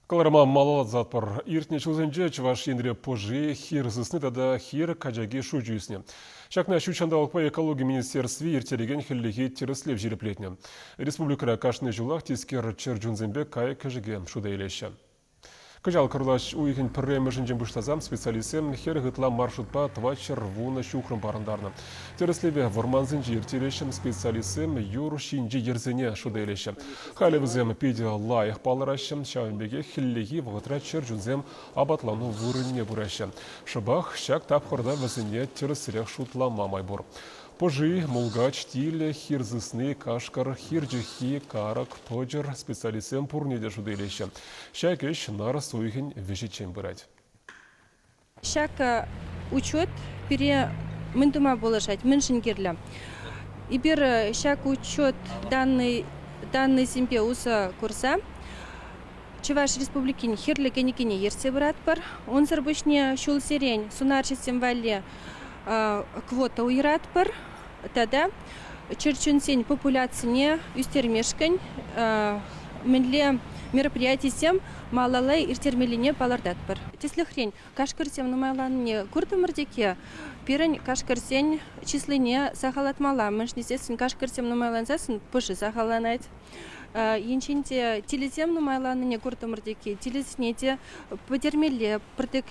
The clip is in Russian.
Каларма малалат затпар. Иртне чузенже чуваш ендре пожи, хир зысны тада хир каджаги шуджуисне. Шакна щучандалық по экологии министерстве иртереген хиллиги теріслеп жереплетне. Республикара кашны жулах тискер черджунзенбе кай кажеге шуда елеші. Кажал кырлаш уйхин пірремешін жембіштазам специалисем хер гытла маршрутпа твачер вуна шухрым барындарны. Тереслебе ворманзын жертерешім специалисем юр шинжи ерзене шуда елеші. Халевізем пиде лайық балырашым шауынбеге хиллиги вғытра черджунзем абатлану вурынне бурашым. Шыбах шак тапқырда візіне тересірек шутла мамай бур. Пожи, мулгач, тиле, хирзысны, кашкар, хирджихи, карак, поджер, специалисем пурнеде шуделеща. Шайкеш нар суихин вешичем бырать. Шак учет пере мындума болашать, меншингерля. Ибер шак учет данный симпе уса курса. Чуваш республикин хирле кеникине ерсе брат пар. Он зарбышне шул сирень, сунарчистем вале квота уйрат пар. Тогда черчунсень популяцине үстермешкань менле мероприятий сем малалай иртермелине палардат пар. Теслехрень кашкарсем нумайланне куртамырдеке пирень кашкарсень числене сахалатмала. Мышнесесін кашкарсем нумайланзасын пышы сахаланайт. Енченте телезем нумайланне куртамырдеке телеснете потермеле протек